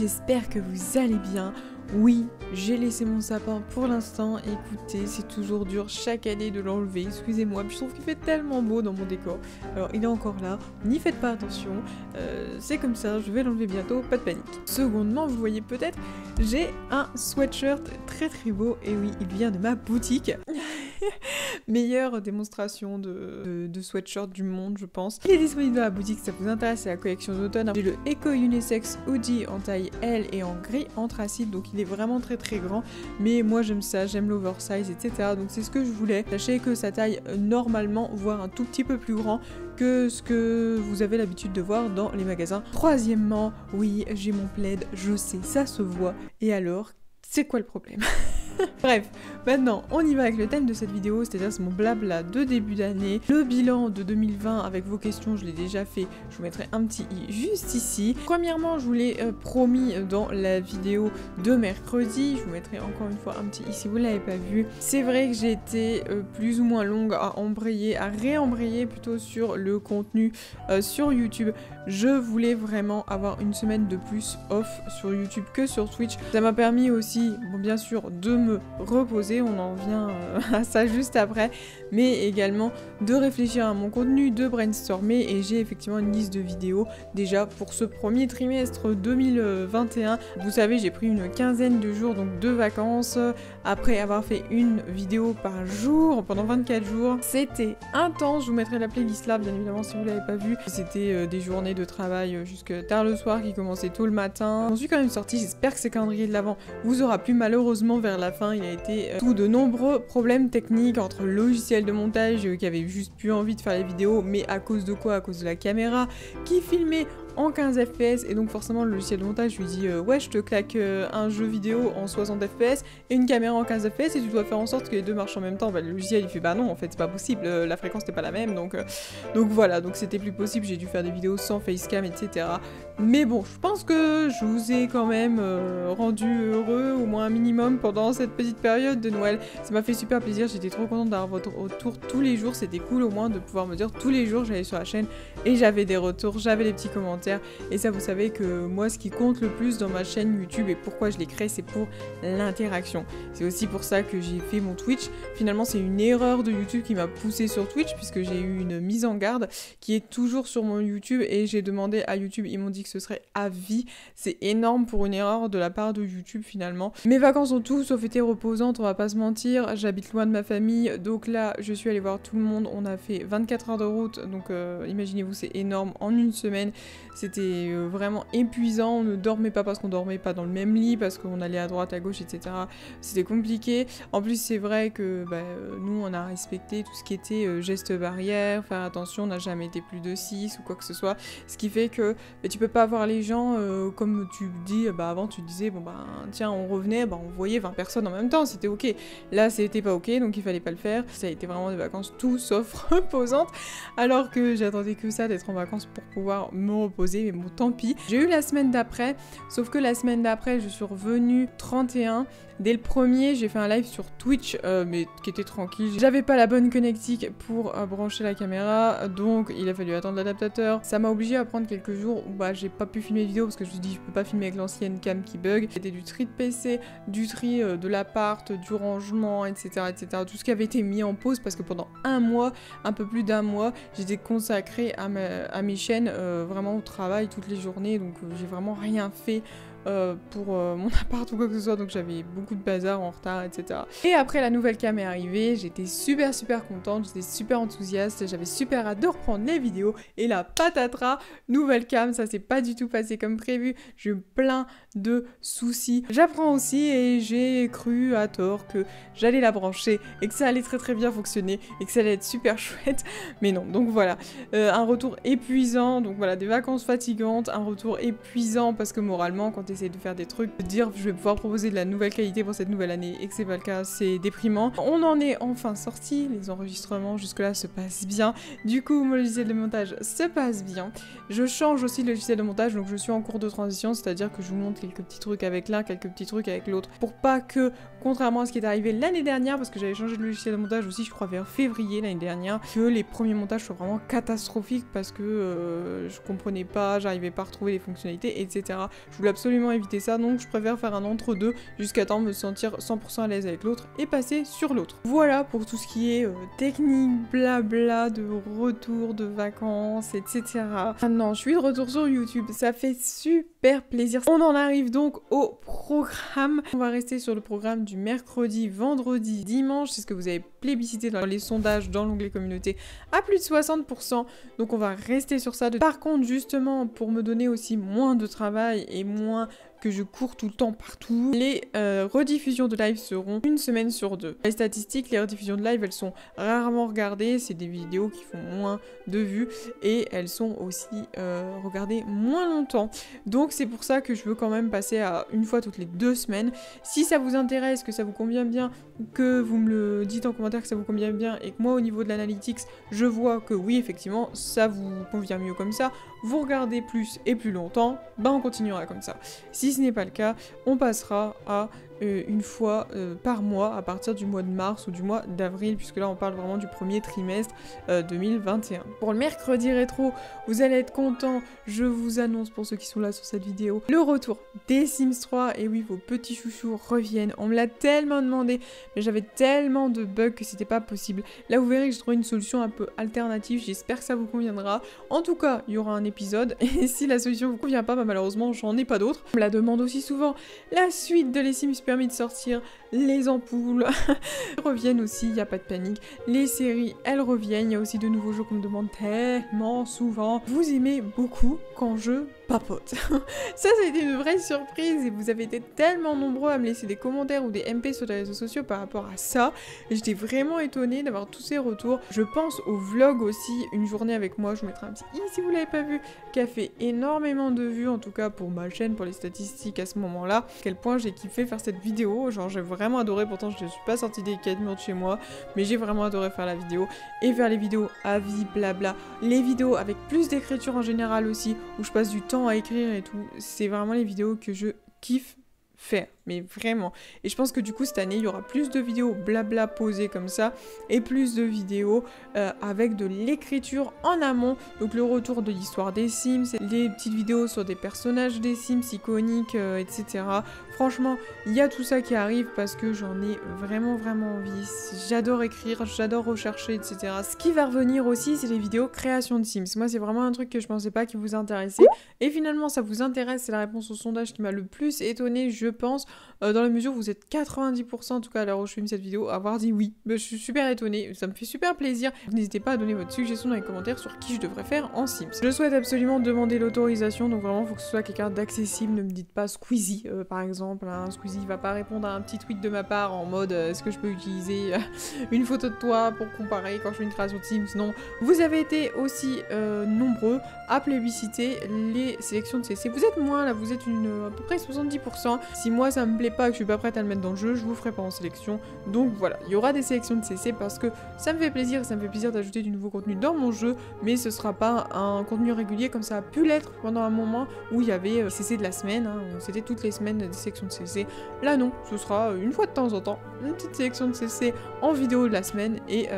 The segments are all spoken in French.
j'espère que vous allez bien. Oui, j'ai laissé mon sapin pour l'instant, écoutez, c'est toujours dur chaque année de l'enlever, excusez-moi, puis je trouve qu'il fait tellement beau dans mon décor. Alors il est encore là, n'y faites pas attention, c'est comme ça, je vais l'enlever bientôt, pas de panique. Secondement, vous voyez peut-être, j'ai un sweatshirt très beau, et oui, il vient de ma boutique. Meilleure démonstration de sweatshirt du monde, je pense. Il est disponible dans la boutique, si ça vous intéresse, c'est la collection d'automne. J'ai le Eco Unisex Hoodie en taille L et en gris anthracite, donc il est vraiment très grand. Mais moi j'aime ça, j'aime l'oversize, etc. Donc c'est ce que je voulais. Sachez que sa taille normalement, voire un tout petit peu plus grand que ce que vous avez l'habitude de voir dans les magasins. Troisièmement, oui, j'ai mon plaid, je sais, ça se voit. Et alors, c'est quoi le problème? Bref, maintenant on y va avec le thème de cette vidéo, c'est-à-dire c'est mon blabla de début d'année. Le bilan de 2020 avec vos questions, je l'ai déjà fait, je vous mettrai un petit i juste ici. Premièrement, je vous l'ai promis dans la vidéo de mercredi, je vous mettrai encore une fois un petit i si vous ne l'avez pas vu. C'est vrai que j'ai été plus ou moins longue à réembrayer plutôt sur le contenu sur YouTube. Je voulais vraiment avoir une semaine de plus off sur YouTube que sur Twitch. Ça m'a permis aussi, bon, bien sûr, de me reposer, on en vient à ça juste après, mais également de réfléchir à mon contenu, de brainstormer, et j'ai effectivement une liste de vidéos déjà pour ce premier trimestre 2021. Vous savez, j'ai pris une quinzaine de jours donc de vacances après avoir fait une vidéo par jour pendant 24 jours. C'était intense, je vous mettrai la playlist là bien évidemment si vous l'avez pas vu. C'était des journées de travail jusque tard le soir qui commençaient tôt le matin. J'en suis quand même sortie, j'espère que ces calendriers de l'avant vous aura plu. Malheureusement vers la fin il a été tout de nombreux problèmes techniques entre le logiciel de montage qui avait juste plus envie de faire les vidéos, mais à cause de quoi? À cause de la caméra qui filmait en 15 fps, et donc forcément le logiciel de montage lui dit ouais, je te claque un jeu vidéo en 60 fps et une caméra en 15 fps et tu dois faire en sorte que les deux marchent en même temps. Bah, le logiciel il fait bah non, en fait c'est pas possible, la fréquence n'est pas la même, donc voilà, donc c'était plus possible, j'ai dû faire des vidéos sans facecam, etc. Mais bon, je pense que je vous ai quand même rendu heureux, au moins un minimum, pendant cette petite période de Noël. Ça m'a fait super plaisir, j'étais trop contente d'avoir votre retour tous les jours, c'était cool au moins de pouvoir me dire tous les jours j'allais sur la chaîne et j'avais des retours, j'avais des petits commentaires. Et ça, vous savez que moi, ce qui compte le plus dans ma chaîne YouTube et pourquoi je l'ai créée, c'est pour l'interaction. C'est aussi pour ça que j'ai fait mon Twitch. Finalement, c'est une erreur de YouTube qui m'a poussée sur Twitch, puisque j'ai eu une mise en garde qui est toujours sur mon YouTube, et j'ai demandé à YouTube, ils m'ont dit que ce serait à vie. C'est énorme pour une erreur de la part de YouTube finalement. Mes vacances ont tout sauf été reposantes, on va pas se mentir. J'habite loin de ma famille, donc là, je suis allée voir tout le monde. On a fait 24 heures de route, donc imaginez-vous, c'est énorme en une semaine. C'était vraiment épuisant, on ne dormait pas parce qu'on dormait pas dans le même lit, parce qu'on allait à droite, à gauche, etc. C'était compliqué. En plus, c'est vrai que nous, on a respecté tout ce qui était gestes barrières, faire attention, on n'a jamais été plus de 6 ou quoi que ce soit. Ce qui fait que tu peux pas voir les gens comme tu dis, avant tu disais, bon tiens, on revenait, on voyait 20 personnes en même temps, c'était ok. Là, c'était pas ok, donc il fallait pas le faire. Ça a été vraiment des vacances tout sauf reposantes, alors que j'attendais que ça, d'être en vacances pour pouvoir me reposer. Mais bon, tant pis. J'ai eu la semaine d'après, sauf que la semaine d'après, je suis revenue 31. Dès le premier, j'ai fait un live sur Twitch, mais qui était tranquille. J'avais pas la bonne connectique pour brancher la caméra, donc il a fallu attendre l'adaptateur. Ça m'a obligé à prendre quelques jours où j'ai pas pu filmer vidéo parce que je me suis dit je peux pas filmer avec l'ancienne cam qui bug. C'était du tri de PC, du tri de l'appart, du rangement, etc., etc. Tout ce qui avait été mis en pause parce que pendant un mois, un peu plus d'un mois, j'étais consacrée à mes chaînes, vraiment au travail toutes les journées, donc j'ai vraiment rien fait pour mon appart ou quoi que ce soit, donc j'avais beaucoup de bazar en retard, etc. Et après la nouvelle cam est arrivée, j'étais super contente, j'étais super enthousiaste, j'avais super hâte de reprendre les vidéos, et là patatras, nouvelle cam, ça s'est pas du tout passé comme prévu, j'ai eu plein de soucis. J'apprends aussi et j'ai cru à tort que j'allais la brancher et que ça allait très bien fonctionner et que ça allait être super chouette, mais non, donc voilà, un retour épuisant, donc voilà, des vacances fatigantes, un retour épuisant parce que moralement quand t'essayes de faire des trucs, de dire je vais pouvoir proposer de la nouvelle qualité pour cette nouvelle année et que c'est pas le cas, c'est déprimant. On en est enfin sorti, les enregistrements jusque là se passent bien, du coup mon logiciel de montage se passe bien, je change aussi le logiciel de montage, donc je suis en cours de transition, c'est-à-dire que je vous montre quelques petits trucs avec l'un, quelques petits trucs avec l'autre, pour pas que, contrairement à ce qui est arrivé l'année dernière, parce que j'avais changé de logiciel de montage aussi je crois vers février l'année dernière, que les premiers montages soient vraiment catastrophiques parce que je comprenais pas, j'arrivais pas à retrouver les fonctionnalités, etc. Je voulais absolument absolument éviter ça, donc je préfère faire un entre-deux jusqu'à temps de me sentir 100% à l'aise avec l'autre et passer sur l'autre. Voilà pour tout ce qui est technique, blabla, de retour de vacances, etc. Maintenant, je suis de retour sur YouTube, ça fait super plaisir. On en arrive donc au programme. On va rester sur le programme du mercredi, vendredi, dimanche. C'est ce que vous avez plébiscité dans les sondages dans l'onglet communauté à plus de 60%. Donc on va rester sur ça. Par contre, justement, pour me donner aussi moins de travail et moins que je cours tout le temps partout, les rediffusions de live seront une semaine sur 2. Les statistiques, les rediffusions de live, elles sont rarement regardées, c'est des vidéos qui font moins de vues et elles sont aussi regardées moins longtemps. Donc c'est pour ça que je veux quand même passer à une fois toutes les 2 semaines. Si ça vous intéresse, que ça vous convient bien, que vous me le dites en commentaire que ça vous convient bien et que moi au niveau de l'analytics, je vois que oui, effectivement, ça vous convient mieux comme ça, vous regardez plus et plus longtemps, ben on continuera comme ça. Si ce n'est pas le cas, on passera à une fois par mois à partir du mois de mars ou du mois d'avril, puisque là on parle vraiment du premier trimestre 2021. Pour le mercredi rétro, vous allez être contents, je vous annonce pour ceux qui sont là sur cette vidéo, le retour des Sims 3, et oui, vos petits chouchous reviennent. On me l'a tellement demandé, mais j'avais tellement de bugs que c'était pas possible. Là vous verrez que j'ai trouvé une solution un peu alternative, j'espère que ça vous conviendra. En tout cas, il y aura un épisode, et si la solution vous convient pas, bah, malheureusement j'en ai pas d'autres. On me la demande aussi souvent, la suite de les Sims permis de sortir, les ampoules reviennent aussi, il n'y a pas de panique. Les séries, elles reviennent, il y a aussi de nouveaux jeux qu'on me demande tellement souvent. Vous aimez beaucoup quand je papote. Ça a été une vraie surprise et vous avez été tellement nombreux à me laisser des commentaires ou des MP sur les réseaux sociaux par rapport à ça. J'étais vraiment étonnée d'avoir tous ces retours. Je pense au vlog aussi, une journée avec moi, je vous mettrai un petit i si vous l'avez pas vu, qui a fait énormément de vues, en tout cas pour ma chaîne, pour les statistiques à ce moment-là. À quel point j'ai kiffé faire cette vidéo, genre j'ai vraiment adoré, pourtant je ne suis pas sortie des 4 murs de chez moi, mais j'ai vraiment adoré faire la vidéo et faire les vidéos à vie, blabla. Les vidéos avec plus d'écriture en général aussi, où je passe du temps à écrire et tout, c'est vraiment les vidéos que je kiffe faire, mais vraiment. Et je pense que du coup cette année il y aura plus de vidéos blabla posées comme ça et plus de vidéos avec de l'écriture en amont, donc le retour de l'histoire des Sims, les petites vidéos sur des personnages des Sims iconiques, etc. Franchement, il y a tout ça qui arrive parce que j'en ai vraiment envie. J'adore écrire, j'adore rechercher, etc. Ce qui va revenir aussi, c'est les vidéos création de Sims. Moi, c'est vraiment un truc que je pensais pas qui vous intéressait. Et finalement, ça vous intéresse. C'est la réponse au sondage qui m'a le plus étonnée, je pense, dans la mesure où vous êtes 90%, en tout cas à l'heure où je filme cette vidéo, à avoir dit oui. Mais je suis super étonnée, ça me fait super plaisir. N'hésitez pas à donner votre suggestion dans les commentaires sur qui je devrais faire en Sims. Je souhaite absolument demander l'autorisation, donc vraiment, il faut que ce soit quelqu'un d'accessible. Ne me dites pas Squeezie, par exemple. Squeezie va pas répondre à un petit tweet de ma part en mode est-ce que je peux utiliser une photo de toi pour comparer quand je fais une création de Sims. Non, vous avez été aussi nombreux à plébisciter les sélections de CC. Vous êtes moins là, vous êtes à peu près 70%. Si moi ça me plaît pas, que je suis pas prête à le mettre dans le jeu, je vous ferai pas en sélection. Donc voilà, il y aura des sélections de CC parce que ça me fait plaisir d'ajouter du nouveau contenu dans mon jeu, mais ce sera pas un contenu régulier comme ça a pu l'être pendant un moment où il y avait CC de la semaine, hein, c'était toutes les semaines des sélections de CC. Là non, ce sera une fois de temps en temps, une petite sélection de CC en vidéo de la semaine et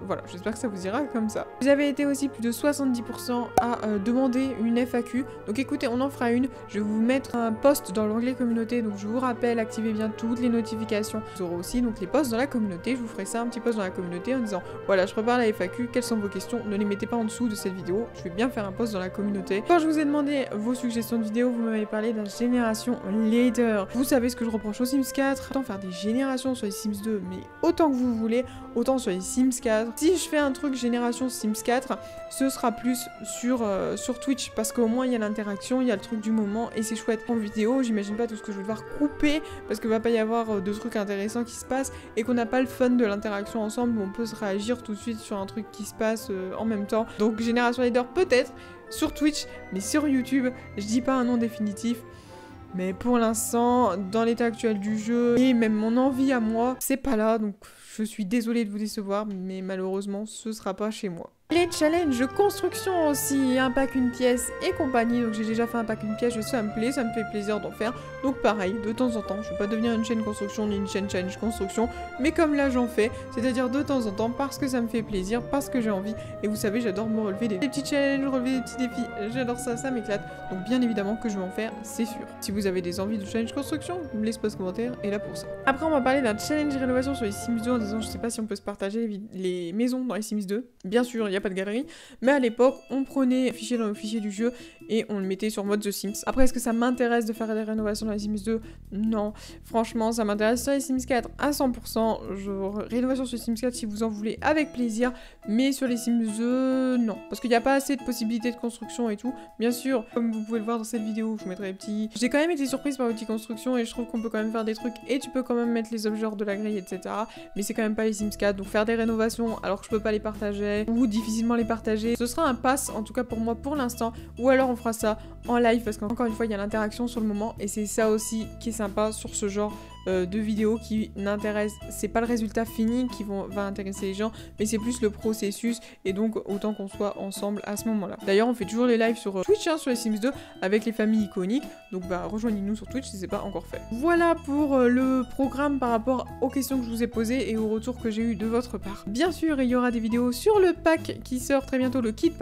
voilà, j'espère que ça vous ira comme ça. Vous avez été aussi plus de 70% à demander une FAQ, donc écoutez, on en fera une, je vais vous mettre un post dans l'onglet communauté, donc je vous rappelle, activez bien toutes les notifications. Vous aurez aussi donc les posts dans la communauté, je vous ferai ça, un petit post dans la communauté en disant voilà, je prépare la FAQ, quelles sont vos questions, ne les mettez pas en dessous de cette vidéo, je vais bien faire un post dans la communauté. Quand je vous ai demandé vos suggestions de vidéos, vous m'avez parlé d'un génération leader. Vous savez ce que je reproche aux Sims 4, autant faire des générations sur les Sims 2, mais autant que vous voulez, autant sur les Sims 4. Si je fais un truc génération Sims 4, ce sera plus sur Twitch, parce qu'au moins il y a l'interaction, il y a le truc du moment, et c'est chouette. En vidéo, j'imagine pas tout ce que je vais devoir couper, parce qu'il va pas y avoir de trucs intéressants qui se passent, et qu'on n'a pas le fun de l'interaction ensemble, où on peut se réagir tout de suite sur un truc qui se passe en même temps. Donc génération leader peut-être, sur Twitch, mais sur YouTube, je dis pas un nom définitif. Mais pour l'instant, dans l'état actuel du jeu, et même mon envie à moi, c'est pas là, donc Je suis désolée de vous décevoir, mais malheureusement, ce sera pas chez moi. Les challenges construction aussi, un pack une pièce et compagnie, donc j'ai déjà fait un pack une pièce, ça me plaît, ça me fait plaisir d'en faire, donc pareil, de temps en temps, je vais pas devenir une chaîne construction ni une chaîne challenge construction, mais comme là j'en fais, c'est-à-dire de temps en temps, parce que ça me fait plaisir, parce que j'ai envie, et vous savez, j'adore me relever des petits challenges, relever des petits défis, j'adore ça, ça m'éclate, donc bien évidemment que je vais en faire, c'est sûr. Si vous avez des envies de challenge construction, vous me laissez pas ce commentaire, et là pour ça. Après on va parler d'un challenge rénovation sur les Sims 2 en disant, je sais pas si on peut se partager les maisons dans les Sims 2, bien sûr, il n'y a pas de galerie, mais à l'époque, on prenait un fichier dans le fichier du jeu et on le mettait sur mode The Sims. Après, est-ce que ça m'intéresse de faire des rénovations dans les Sims 2? Non. Franchement, ça m'intéresse sur les Sims 4 à 100%. Rénovation sur les Sims 4 si vous en voulez, avec plaisir. Mais sur les Sims 2, non. Parce qu'il n'y a pas assez de possibilités de construction et tout. Bien sûr, comme vous pouvez le voir dans cette vidéo, je vous mettrai les petits... J'ai quand même été surprise par les petites constructions et je trouve qu'on peut quand même faire des trucs. Et tu peux quand même mettre les objets hors de la grille, etc. Mais c'est quand même pas les Sims 4. Donc faire des rénovations alors que je peux pas les partager ou difficilement les partager, ce sera un pass, en tout cas pour moi pour l'instant, ou alors on fera ça en live parce qu'encore une fois il y a l'interaction sur le moment et c'est ça aussi qui est sympa sur ce genre de vidéos qui n'intéresse, c'est pas le résultat fini qui va intéresser les gens, mais c'est plus le processus et donc autant qu'on soit ensemble à ce moment-là. D'ailleurs on fait toujours les lives sur Twitch hein, sur les Sims 2 avec les familles iconiques, donc bah rejoignez-nous sur Twitch si c'est pas encore fait. Voilà pour le programme par rapport aux questions que je vous ai posées et aux retours que j'ai eu de votre part. Bien sûr il y aura des vidéos sur le pack qui sort très bientôt, le kit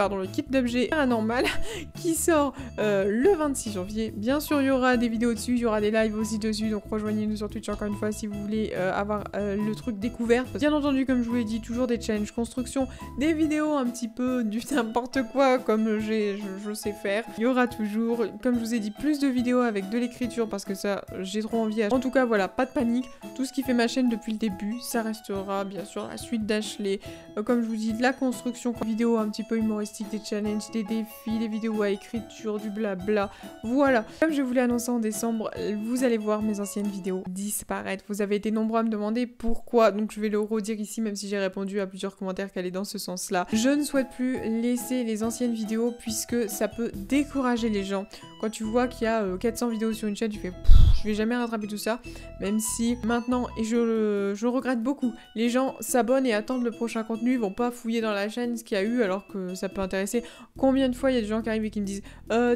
d'objets paranormal qui sort le 26 janvier. Bien sûr il y aura des vidéos dessus, il y aura des lives aussi dessus, donc rejoignez-nous sur Twitch encore une fois si vous voulez avoir le truc découvert. Bien entendu comme je vous l'ai dit, toujours des challenges construction, des vidéos un petit peu du n'importe quoi comme je sais faire. Il y aura toujours, comme je vous ai dit, plus de vidéos avec de l'écriture parce que ça j'ai trop envie. En tout cas voilà, pas de panique, tout ce qui fait ma chaîne depuis le début, ça restera bien sûr la suite d'Ashley, comme je vous dis, de la construction, vidéos un petit peu humoristiques, des challenges, des défis, des vidéos à écriture, du blabla, voilà. Comme je vous l'ai annoncé en décembre, vous allez voir mes anciennes vidéos disparaître. Vous avez été nombreux à me demander pourquoi, donc je vais le redire ici même si j'ai répondu à plusieurs commentaires qui allaient dans ce sens-là. Je ne souhaite plus laisser les anciennes vidéos puisque ça peut décourager les gens. Quand tu vois qu'il y a 400 vidéos sur une chaîne, tu fais je vais jamais rattraper tout ça, même si maintenant, et je regrette beaucoup, les gens s'abonnent et attendent le prochain contenu, ils vont pas fouiller dans la chaîne ce qu'il y a eu alors que ça peut intéresser. Combien de fois il y a des gens qui arrivent et qui me disent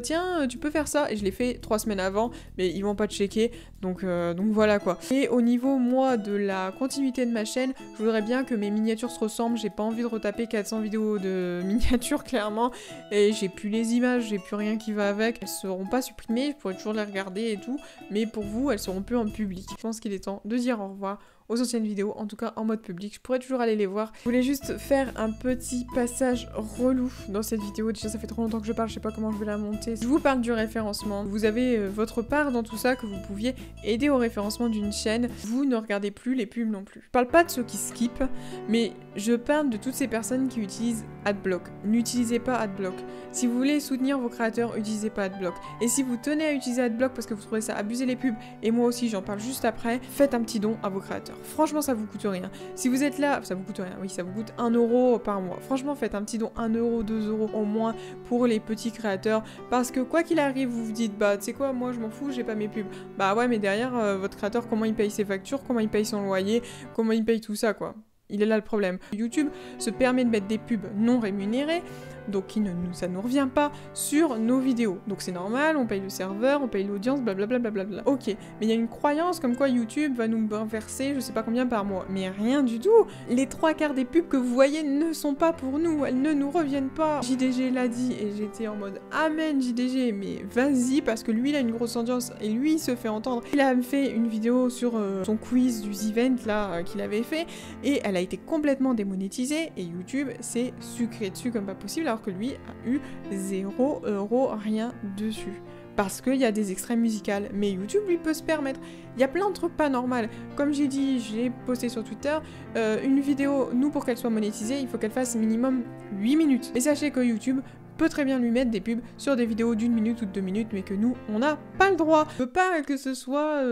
tiens tu peux faire ça, et je l'ai fait 3 semaines avant mais ils vont pas checker, donc voilà quoi. Et au niveau moi de la continuité de ma chaîne, je voudrais bien que mes miniatures se ressemblent, j'ai pas envie de retaper 400 vidéos de miniatures clairement, et j'ai plus les images, j'ai plus rien qui va avec, elles seront pas supprimées, je pourrais toujours les regarder et tout, mais pour vous elles seront plus en public. Je pense qu'il est temps de dire au revoir aux anciennes vidéos, en tout cas en mode public. Je pourrais toujours aller les voir. Je voulais juste faire un petit passage relou dans cette vidéo. Déjà ça fait trop longtemps que je parle, je sais pas comment je vais la monter. Je vous parle du référencement. Vous avez votre part dans tout ça, que vous pouviez aider au référencement d'une chaîne. Vous ne regardez plus les pubs non plus. Je parle pas de ceux qui skippent, mais je parle de toutes ces personnes qui utilisent Adblock. N'utilisez pas Adblock. Si vous voulez soutenir vos créateurs, utilisez pas Adblock. Et si vous tenez à utiliser Adblock parce que vous trouvez ça abuser les pubs, et moi aussi j'en parle juste après, faites un petit don à vos créateurs. Franchement ça vous coûte rien. Si vous êtes là, ça vous coûte rien, oui ça vous coûte 1 € par mois. Franchement faites un petit don 1 €, 2 € au moins pour les petits créateurs, parce que quoi qu'il arrive vous vous dites bah tu sais quoi, moi je m'en fous, j'ai pas mes pubs. Bah ouais mais derrière votre créateur comment il paye ses factures, comment il paye son loyer, comment il paye tout ça quoi. Il est là le problème. YouTube se permet de mettre des pubs non rémunérées, donc ça ne nous revient pas sur nos vidéos. Donc c'est normal, on paye le serveur, on paye l'audience, blablabla. Ok, mais il y a une croyance comme quoi YouTube va nous verser je sais pas combien par mois. Mais rien du tout. Les 3/4 des pubs que vous voyez ne sont pas pour nous, elles ne nous reviennent pas. JDG l'a dit et j'étais en mode amen JDG, mais vas-y, parce que lui il a une grosse audience et lui il se fait entendre. Il a fait une vidéo sur son quiz du event là qu'il avait fait et elle a été complètement démonétisée et YouTube s'est sucré dessus comme pas possible alors que lui a eu 0 €, rien dessus. Parce qu'il y a des extraits musicaux, mais YouTube lui peut se permettre. Il y a plein de trucs pas normaux. Comme j'ai dit, j'ai posté sur Twitter, une vidéo, nous pour qu'elle soit monétisée, il faut qu'elle fasse minimum 8 minutes. Et sachez que YouTube peut très bien lui mettre des pubs sur des vidéos d'1 minute ou de 2 minutes, mais que nous, on n'a pas le droit. Je veux pas que ce soit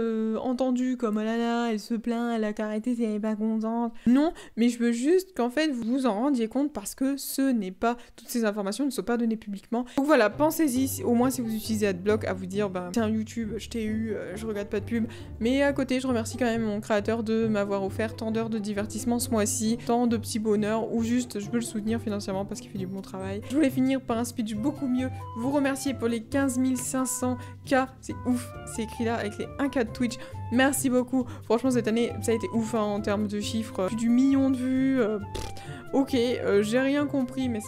entendu comme oh là là, elle se plaint, elle a qu'à arrêter si elle est pas contente. Non, mais je veux juste qu'en fait vous vous en rendiez compte parce que ce n'est pas, toutes ces informations ne sont pas données publiquement. Donc voilà, pensez-y, au moins si vous utilisez Adblock, à vous dire bah tiens YouTube, je t'ai eu, je regarde pas de pub. Mais à côté, je remercie quand même mon créateur de m'avoir offert tant d'heures de divertissement ce mois-ci, tant de petits bonheurs, ou juste je veux le soutenir financièrement parce qu'il fait du bon travail. Je voulais finir par un speech beaucoup mieux, vous remercier pour les 15 500 K, c'est ouf, c'est écrit là avec les 1K de Twitch. Merci beaucoup, franchement cette année ça a été ouf hein, en termes de chiffres, plus du million de vues, ok, j'ai rien compris mais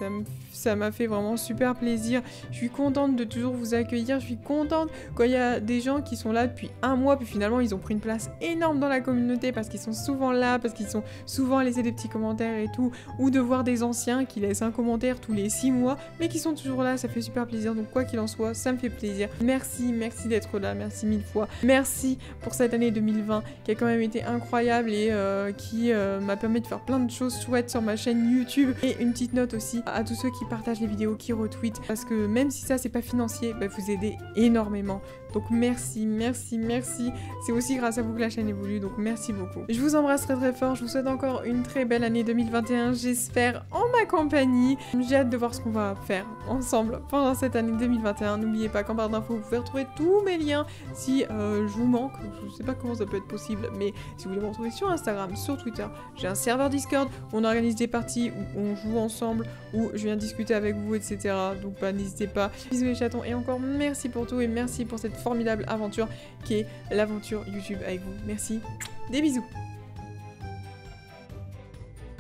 ça m'a fait vraiment super plaisir. Je suis contente de toujours vous accueillir, je suis contente quand il y a des gens qui sont là depuis un mois puis finalement ils ont pris une place énorme dans la communauté parce qu'ils sont souvent là, parce qu'ils sont souvent à laisser des petits commentaires et tout, ou de voir des anciens qui laissent un commentaire tous les 6 mois mais qui sont toujours là, ça fait super plaisir. Donc quoi qu'il en soit, ça me fait plaisir. Merci d'être là, merci 1000 fois. Merci pour cette année 2020 qui a quand même été incroyable et qui m'a permis de faire plein de choses chouettes sur ma chaîne YouTube. Et une petite note aussi à tous ceux qui partagent les vidéos, qui retweetent, parce que même si ça c'est pas financier, bah, vous aidez énormément. Donc merci. C'est aussi grâce à vous que la chaîne évolue, donc merci beaucoup. Je vous embrasse très fort, je vous souhaite encore une très belle année 2021, j'espère en ma compagnie. J'ai hâte de voir ce qu'on va faire ensemble pendant cette année 2021. N'oubliez pas qu'en barre d'infos, vous pouvez retrouver tous mes liens si je vous manque. Je sais pas comment ça peut être possible, mais si vous voulez me retrouver sur Instagram, sur Twitter, j'ai un serveur Discord où on organise des parties, où on joue ensemble, où je viens discuter avec vous, etc. Donc bah, n'hésitez pas. Bisous les chatons et encore merci pour tout et merci pour cette formidable aventure qui est l'aventure YouTube avec vous. Merci, des bisous.